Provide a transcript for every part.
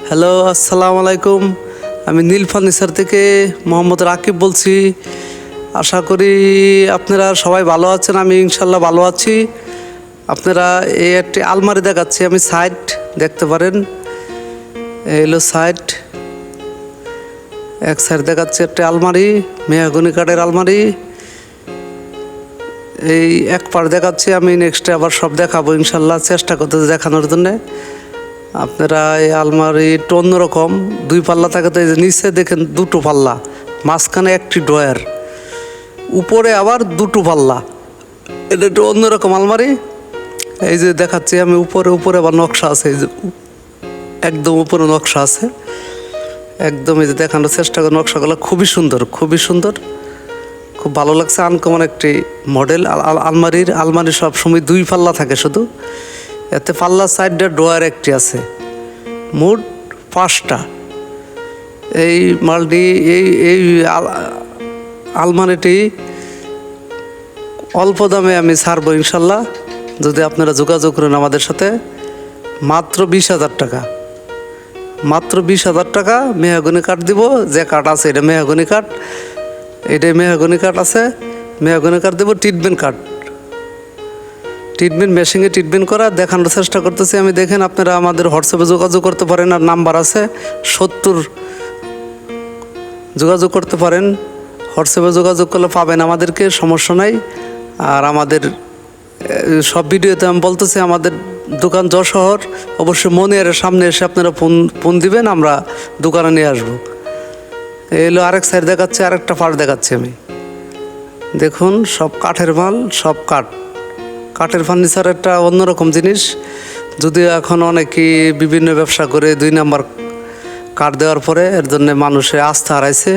Hello, আসসালামু আলাইকুম। আমি নীল ফার্নিচার থেকে মোহাম্মদ রাকিব বলছি। আশা করি আপনারা সবাই ভালো আছেন। আমি ইনশাল্লাহ ভালো আছি। আপনারা এই একটি আলমারি দেখাচ্ছি আমি, সাইড দেখতে পারেন। এই হলো সাইড, এক সাইড দেখাচ্ছি একটি আলমারি, মেহগনি কাঠের আলমারি। এই এক পার দেখাচ্ছি আমি, নেক্সটে আবার সব দেখাবো ইনশাল্লাহ, চেষ্টা করতেছি দেখানোর জন্যে। আপনারা এই আলমারি একটু অন্যরকম, দুই পাল্লা থাকে তো। এই যে নিচে দেখেন দুটো পাল্লা, মাঝখানে একটি ড্রয়ার, উপরে আবার দুটো পাল্লা। এটা একটু অন্যরকম আলমারি। এই যে দেখাচ্ছি আমি, উপরে উপরে আবার নকশা আছে। এই যে একদম উপরে নকশা আছে একদম। এই যে দেখানোর চেষ্টা করে, নকশাগুলো খুবই সুন্দর, খুবই সুন্দর, খুব ভালো লাগছে। আনকমন একটি মডেল আলমারির সবসময় দুই পাল্লা থাকে শুধু, এতে পাল্লা সাইডে ড্রয়ার একটি আছে, মোট 5টা। এই মালটি এই আলমারিটি অল্প দামে আমি ছাড়বো ইনশাল্লাহ, যদি আপনারা যোগাযোগ করেন আমাদের সাথে। মাত্র 20,000 টাকা, মাত্র 20,000 টাকা। মেহগনি কাঠ দিব, যে কাঠ আছে এটা মেহগনি কাঠ, এটাই মেহগনি কাঠ আছে। মেহগনি কাঠ দেবো, ট্রিটমেন্ট মেশিনে ট্রিটমেন্ট করা দেখানোর চেষ্টা করতেছি আমি। দেখেন, আপনারা আমাদের হোয়াটসঅ্যাপে যোগাযোগ করতে পারেন, আর নাম্বার আছে 70, যোগাযোগ করতে পারেন। হোয়াটসঅ্যাপে যোগাযোগ করলে পাবেন আমাদেরকে, সমস্যা নাই। আর আমাদের সব ভিডিওতে আমি বলতেছি, আমাদের দোকান যশোর, অবশ্যই মনিয়ারের সামনে এসে আপনারা ফোন দিবেন, আমরা দোকানে নিয়ে আসবো। এই হলো আরেক সাইড দেখাচ্ছে, আরেকটা পার্ট দেখাচ্ছি আমি। দেখুন, সব কাঠের মাল, সব কাঠের ফার্নিচার একটা অন্যরকম জিনিস। যদিও এখন অনেকেই বিভিন্ন ব্যবসা করে 2 নাম্বার কাঠ দেওয়ার পরে এর জন্য মানুষের আস্থা হারাইছে।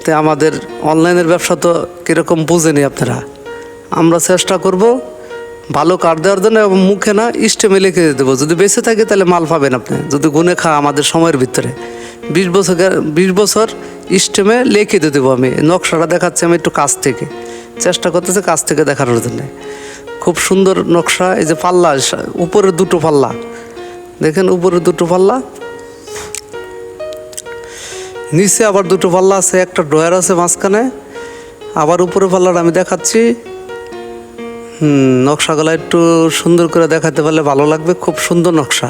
তো আমাদের অনলাইনের ব্যবসা তো কীরকম বুঝেনি আপনারা। আমরা চেষ্টা করব ভালো কাঠ দেওয়ার জন্য, এবং মুখে না, স্টেমে লিখে দেবো। যদি বেঁচে থাকে তাহলে মাল পাবেন আপনি, যদি গুনে খা আমাদের সময়ের ভিতরে 20 বছর স্টেমে লিখে দিয়ে দেবো আমি। নকশাটা দেখাচ্ছি আমি একটু কাছ থেকে, চেষ্টা করতেছি কাছ থেকে দেখানোর জন্য। খুব সুন্দর নকশা। এই যে পাল্লা, উপরে দুটো পাল্লা দেখেন, উপরে দুটো পাল্লা, নিচে আবার দুটো পাল্লা আছে, একটা ড্রয়ার আছে মাঝখানে। আবার উপরে পাল্লাটা আমি দেখাচ্ছি। নকশাগুলো একটু সুন্দর করে দেখাতে পারলে ভালো লাগবে। খুব সুন্দর নকশা।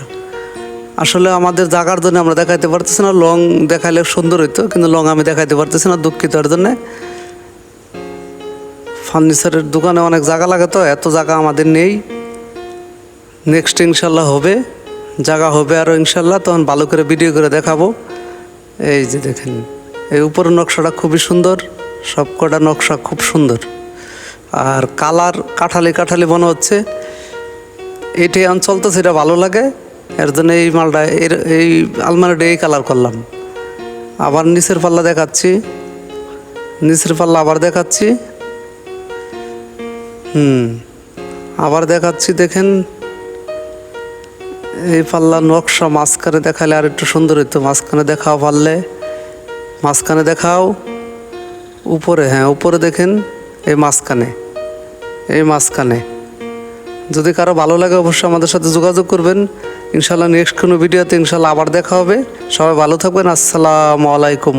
আসলে আমাদের জায়গার জন্য আমরা দেখাইতে পারতেছি না। লং দেখাইলে সুন্দর হইতো, কিন্তু লং আমি দেখাইতে পারতেছি না, দুঃখিত। এর জন্যে ফার্নিচারের দোকানে অনেক জায়গা লাগে, তো এত জায়গা আমাদের নেই। নেক্সট ইনশাল্লাহ হবে, জায়গা হবে আরও ইনশাল্লাহ, তখন ভালো করে ভিডিও করে দেখাবো। এই যে দেখেন, এই উপরের নকশাটা খুবই সুন্দর, সব কটা নকশা খুব সুন্দর। আর কালার কাঠালি মনে হচ্ছে, এটাই অঞ্চল তো, সেটা ভালো লাগে। এর জন্য এই মালটা, এই আলমারিটা এই কালার করলাম। আবার নিচের পাল্লা দেখাচ্ছি, নিচের পাল্লা আবার দেখাচ্ছি। আবার দেখাচ্ছি। দেখেন, এই পাল্লা নকশা মাঝখানে দেখালে আর একটু সুন্দর হইতো। মাঝখানে দেখাও পারলে, মাঝখানে দেখাও। উপরে, হ্যাঁ উপরে দেখেন, এই মাঝখানে। যদি কারো ভালো লাগে অবশ্যই আমাদের সাথে যোগাযোগ করবেন ইনশাল্লাহ। নেক্সট কোনো ভিডিওতে ইনশাল্লাহ আবার দেখা হবে। সবাই ভালো থাকবেন। আসসালামু আলাইকুম।